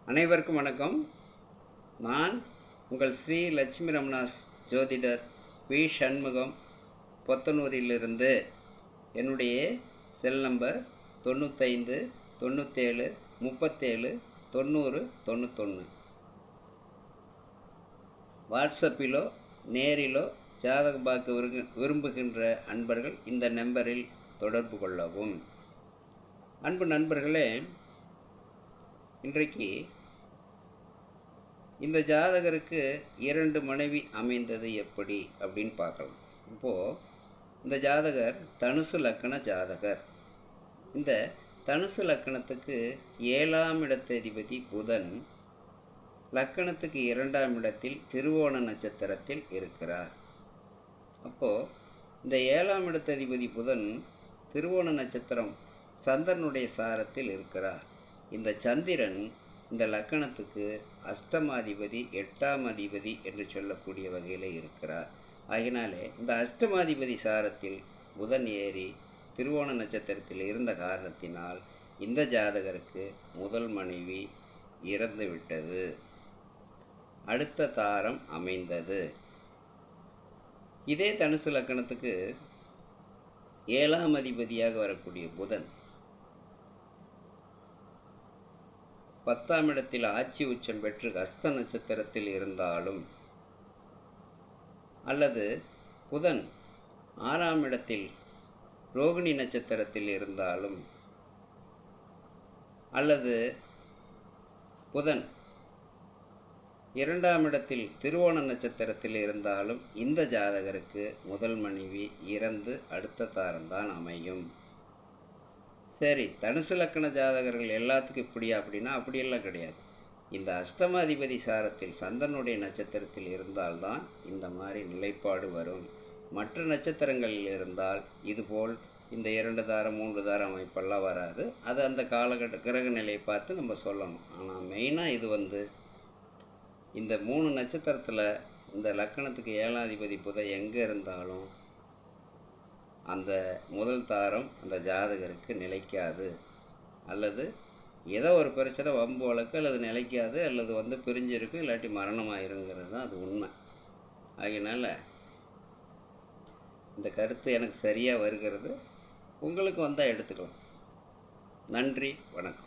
அனைவருக்கும் வணக்கம். நான் உங்கள் ஸ்ரீ லட்சுமி ரமணாஸ் ஜோதிடர் வி சண்முகம், பொத்தனூரிலிருந்து. என்னுடைய செல் நம்பர் 95 97 37 90 91. வாட்ஸ்அப்பிலோ நேரிலோ ஜாதகம் பார்க்க விரும்புகின்ற அன்பர்கள் இந்த நம்பரில் தொடர்பு கொள்ளவும். அன்பு நண்பர்களே, இன்றைக்கு இந்த ஜாதகருக்கு 2 மனைவி அமைந்தது எப்படி அப்படின்னு பார்க்கலாம். இப்போது இந்த ஜாதகர் தனுசு லக்கண ஜாதகர். இந்த தனுசு லக்கணத்துக்கு 7ஆம் இடத்ததிபதி புதன் லக்கணத்துக்கு 2ஆம் இடத்தில் திருவோண நட்சத்திரத்தில் இருக்கிறார். அப்போது இந்த 7ஆம் இடத்ததிபதி புதன் திருவோண நட்சத்திரம் சந்திரனுடைய சாரத்தில் இருக்கிறார். இந்த சந்திரன் இந்த லக்கணத்துக்கு அஷ்டமாதிபதி 8ஆம் அதிபதி என்று சொல்லக்கூடிய வகையில் இருக்கிறார். ஆகினாலே இந்த அஷ்டமாதிபதி சாரத்தில் புதன் ஏறி திருவோண நட்சத்திரத்தில் இருந்த காரணத்தினால் இந்த ஜாதகருக்கு முதல் மனைவி இறந்து விட்டது. அடுத்த தாரம் அமைந்தது. இதே தனுசு லக்கணத்துக்கு 7ஆம் அதிபதியாக வரக்கூடிய புதன் 10ஆம் இடத்தில் ஆட்சி உச்சம் பெற்று ஹஸ்த நட்சத்திரத்தில் இருந்தாலும், அல்லது புதன் 6ஆம் இடத்தில் ரோகிணி நட்சத்திரத்தில் இருந்தாலும், அல்லது புதன் 2ஆம் இடத்தில் திருவோண நட்சத்திரத்தில் இருந்தாலும் இந்த ஜாதகருக்கு முதல் மனைவி இறந்து அடுத்த தாரம்தான் அமையும். சரி, தனுசு லக்கண ஜாதகர்கள் எல்லாத்துக்கும் இப்படியா அப்படின்னா அப்படியெல்லாம் கிடையாது. இந்த அஷ்டமாதிபதி சாரத்தில் சந்திரனுடைய நட்சத்திரத்தில் இருந்தால்தான் இந்த மாதிரி நிலைப்பாடு வரும். மற்ற நட்சத்திரங்களில் இருந்தால் இதுபோல் இந்த 2 தாரம் 3 தாரம் அமைப்பெல்லாம் வராது. அது அந்த காலகட்ட கிரக நிலையை பார்த்து நம்ம சொல்லணும். ஆனால் மெயினாக இது இந்த 3 நட்சத்திரத்தில் இந்த லக்கணத்துக்கு 7ஆம் அதிபதி புதன் எங்கே இருந்தாலும் அந்த முதல் தாரம் அந்த ஜாதகருக்கு நிலைக்காது. அல்லது ஏதோ ஒரு பிரச்சனை வம்பு வழக்கு, அல்லது நிலைக்காது, அல்லது பிரிஞ்சிருக்கும், இல்லாட்டி மரணமாயிருங்கிறது தான் அது உண்மை. ஆகையினால இந்த கருத்து எனக்கு சரியாக வருகிறது. உங்களுக்கு வந்தால் எடுத்துக்கலாம். நன்றி, வணக்கம்.